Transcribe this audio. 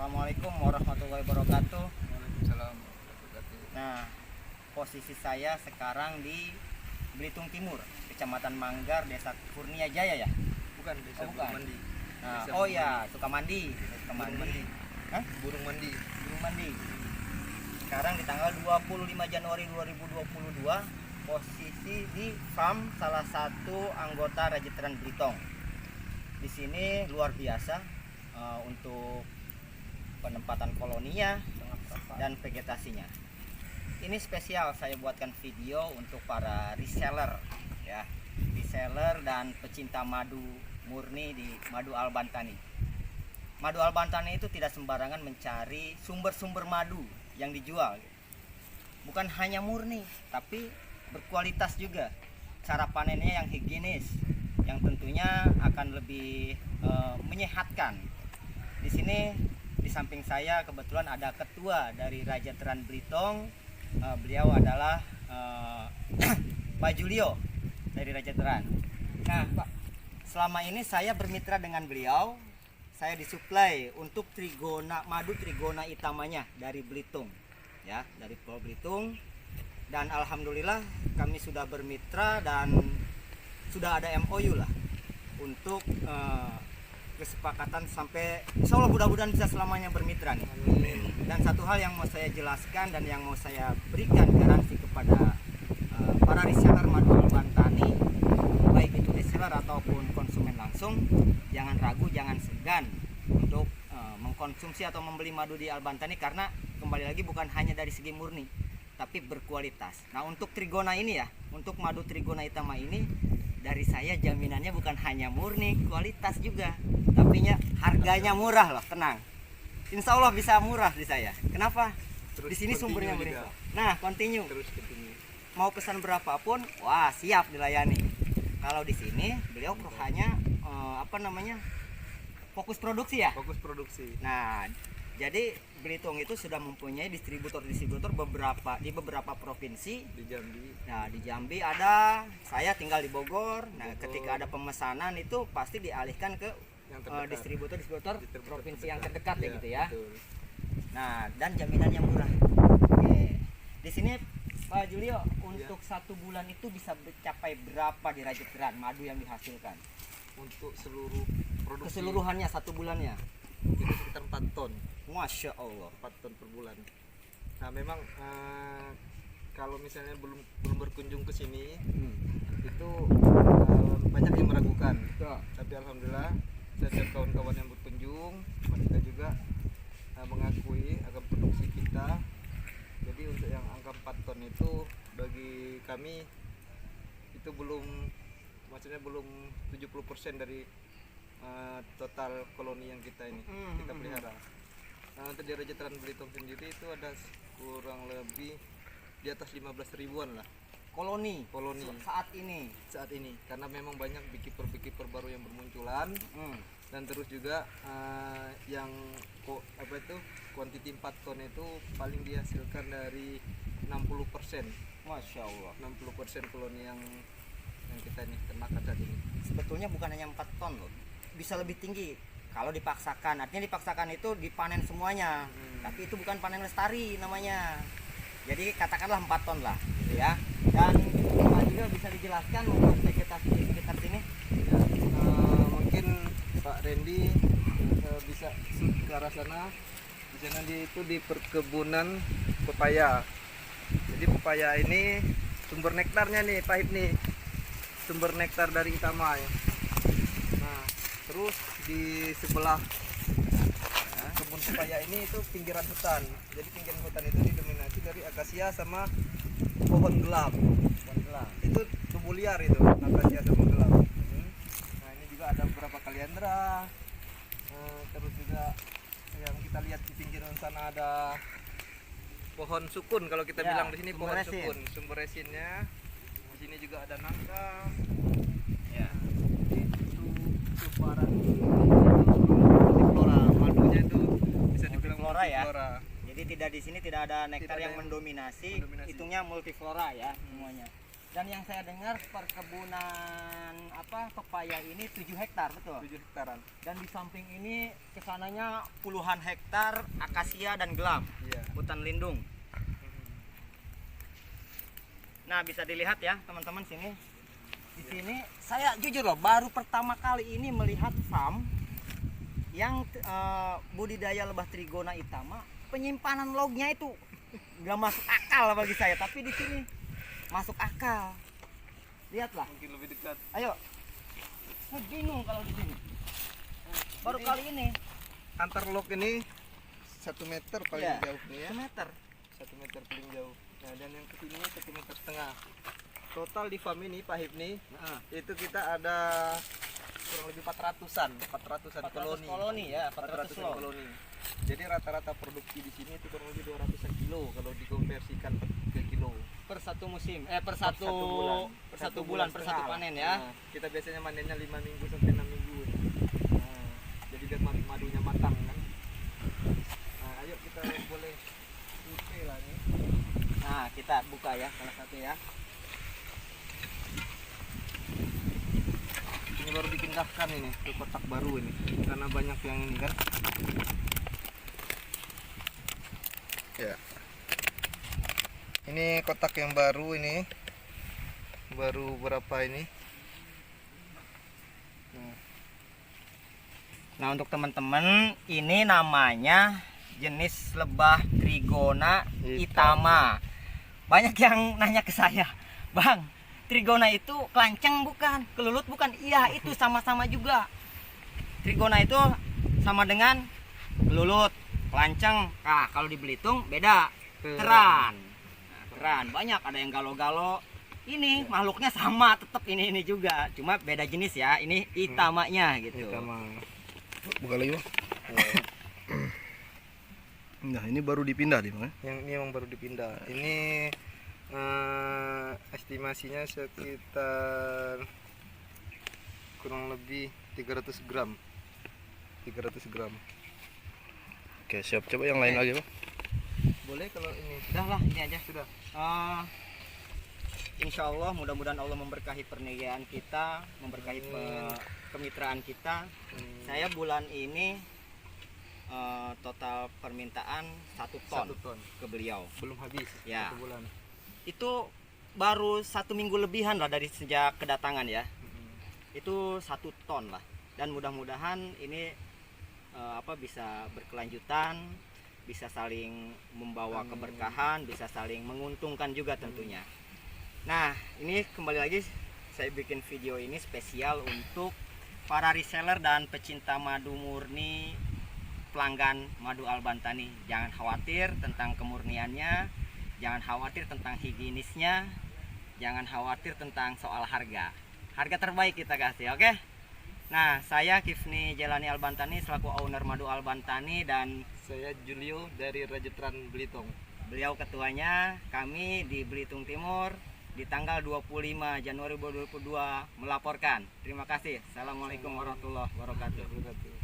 Assalamualaikum warahmatullahi wabarakatuh. Waalaikumsalam warahmatullahi wabarakatuh. Nah, posisi saya sekarang di Belitung Timur, Kecamatan Manggar, Desa Kurnia Jaya ya. Bukan desa Oh, Burung bukan. Mandi. Nah, Desa oh Burung ya, Mandi. Sukamandi, Burung Mandi. Hah? Burung Mandi. Burung Mandi. Sekarang di tanggal 25 Januari 2022, posisi di farm salah satu anggota Rajeteran Belitung. Di sini luar biasa untuk penempatan koloninya dan vegetasinya. Ini spesial saya buatkan video untuk para reseller ya, reseller dan pecinta madu murni di Madu Albantani. Madu Albantani itu tidak sembarangan mencari sumber-sumber madu yang dijual. Bukan hanya murni, tapi berkualitas juga. Cara panennya yang higienis, yang tentunya akan lebih menyehatkan. Di sini di samping saya kebetulan ada ketua dari Rajeteran Belitung. Beliau adalah Pak Julio dari Rajeteran. Nah, Pak, selama ini saya bermitra dengan beliau. Saya disuplai untuk madu trigona itamanya dari Belitung, ya, dari Pulau Belitung. Dan alhamdulillah kami sudah bermitra dan sudah ada MOU lah untuk kesepakatan sampai insya Allah mudah-mudahan bisa selamanya bermitra nih. Dan satu hal yang mau saya jelaskan dan yang mau saya berikan garansi kepada para reseller madu Albantani, baik itu reseller ataupun konsumen langsung, jangan ragu, jangan segan untuk mengkonsumsi atau membeli madu di Albantani, karena kembali lagi bukan hanya dari segi murni tapi berkualitas. Nah, untuk trigona ini ya, untuk madu trigona itama ini dari saya jaminannya bukan hanya murni, kualitas juga, tapi harganya murah loh, tenang. Insya Allah bisa murah di saya. Kenapa? Terus di sini sumbernya continue berapa? juga. Nah, continue. Terus continue. Mau pesan berapapun, wah siap dilayani. Kalau di sini beliau hanya fokus produksi ya. Fokus produksi. Nah, jadi Belitung itu sudah mempunyai distributor di beberapa provinsi. Di Jambi. Nah, di Jambi ada, saya tinggal di Bogor. Nah, ketika ada pemesanan itu pasti dialihkan ke Yang terdekat. distributor Distributor provinsi terdekat. yang terdekat ya Iya, gitu ya. betul. Nah, dan jaminannya murah. Oke. Di sini Pak Julio, untuk satu bulan itu bisa mencapai berapa di Rajeteran madu yang dihasilkan? Untuk seluruh produksi Keseluruhannya satu bulannya. itu sekitar 4 ton. Masya Allah. 4 ton per bulan. Nah, memang kalau misalnya belum berkunjung ke sini itu banyak yang meragukan. Tapi alhamdulillah setiap kawan-kawan yang berkunjung mereka juga mengakui akan produksi kita. Jadi untuk yang angka 4 ton itu bagi kami itu belum 70% dari total koloni yang kita pelihara. Nah, untuk di Rajeteran Belitung sendiri itu ada kurang lebih di atas 15 ribuan lah Koloni saat saat ini. karena memang banyak beekeeper baru yang bermunculan. Dan terus juga yang kuantiti 4 ton itu paling dihasilkan dari 60%. Masya Allah. 60% koloni yang kita ini ternakan saat ini. Sebetulnya bukan hanya 4 ton loh, bisa lebih tinggi kalau dipaksakan. Artinya dipaksakan itu dipanen semuanya, tapi itu bukan panen lestari namanya. Jadi katakanlah 4 ton lah gitu ya. Dan Pak juga bisa dijelaskan untuk vegetasi di sekitar sini. Ya, mungkin Pak Randy bisa ke arah sana. Di sana itu di perkebunan pepaya. Jadi pepaya ini sumber nektarnya nih, pahit nih. Sumber nektar dari Itama ya. Nah, terus di sebelah kebun pepaya ini itu pinggiran hutan. Jadi pinggiran hutan itu didominasi dari akasia sama pohon gelap. Itu tumbuh liar itu, akasia sama gelap. Nah, ini juga ada beberapa kaliandra. Terus juga yang kita lihat di pinggiran sana ada pohon sukun, kalau kita Ya, bilang di sini sumber pohon resin. sukun, sumber resinnya. Di sini juga ada nangka. Ya. Itu parah. Multiflora, madunya itu bisa dibilang Multiflora ya. multiflora. Jadi di sini tidak ada nektar Tidak ada yang yang mendominasi, mendominasi. hitungnya multiflora ya semuanya. Dan yang saya dengar perkebunan pepaya ini 7 hektar, betul? 7 hektaran. Dan di samping ini kesananya puluhan hektar akasia dan gelam, Iya. hutan lindung. Nah, bisa dilihat ya teman-teman sini. Di sini saya jujur loh, baru pertama kali ini melihat farm yang budidaya lebah Trigona itama. Penyimpanan lognya itu nggak masuk akal bagi saya, tapi di sini masuk akal. Lihatlah. Mungkin lebih dekat. Ayo. Saya bingung kalau di sini. Baru Jadi, kali ini. Antar log ini 1 meter paling Iya, jauh nih ya. 1 meter. 1 meter paling jauh. Nah, dan yang kesini 1,5 meter. Total di farm ini Pak Hipni Nah, itu kita ada kurang lebih 400-an 400 koloni. koloni ya, 400 log. koloni. Jadi rata-rata produksi di sini itu kurang lebih 200-an kilo kalau dikonversikan ke kilo. Per satu musim, per satu bulan, per satu setengah. panen ya. Nah, kita biasanya manennya 5 minggu sampai 6 minggu. Nah, jadi biar madunya matang kan. Nah, ayo kita boleh survei lah nih. Nah, kita buka ya salah satu ya. Ini baru dipindahkan ini ke kotak baru ini karena banyak yang ini kan. Ya. Ini kotak yang baru ini. Baru berapa ini? Nah, untuk teman-teman, ini namanya jenis lebah Trigona itama. Banyak yang nanya ke saya, "Bang, Trigona itu kelanceng bukan? Kelulut bukan?" Iya, itu sama-sama juga. Trigona itu sama dengan kelulut, kelanceng. Nah, kalau di Belitung beda. Keran. Nah, keran. Banyak ada yang galo-galo. Ini makhluknya sama, tetap ini juga. Cuma beda jenis ya. Ini itamanya gitu. Buka lagi bang. Nah ini baru dipindah nih bang. Yang ini memang baru dipindah. Ini estimasinya sekitar kurang lebih 300 gram. 300 gram. Oke siap, coba yang lain lagi bang. Boleh kalau ini. Udah lah, ini aja. Sudah. Insya Allah mudah-mudahan Allah memberkahi pernikahan kita, memberkahi kemitraan kita. Saya bulan ini total permintaan 1 ton, 1 ton ke beliau. belum habis Ya. 1 bulan. Itu baru 1 minggu lebihan lah dari sejak kedatangan ya. Itu 1 ton lah. Dan mudah-mudahan ini bisa berkelanjutan, bisa saling membawa keberkahan, bisa saling menguntungkan juga tentunya. Nah, ini kembali lagi saya bikin video ini spesial untuk para reseller dan pecinta madu murni, pelanggan madu Al-Bantani. Jangan khawatir tentang kemurniannya, jangan khawatir tentang higienisnya, jangan khawatir tentang soal harga. Harga terbaik kita kasih, oke? Nah, saya Kifni Jelani Al-Bantani selaku owner madu Al-Bantani dan Saya Julio dari Rajetran Belitung. beliau ketuanya. Kami di Belitung Timur di tanggal 25 Januari 2022 melaporkan. Terima kasih. Assalamualaikum warahmatullahi wabarakatuh.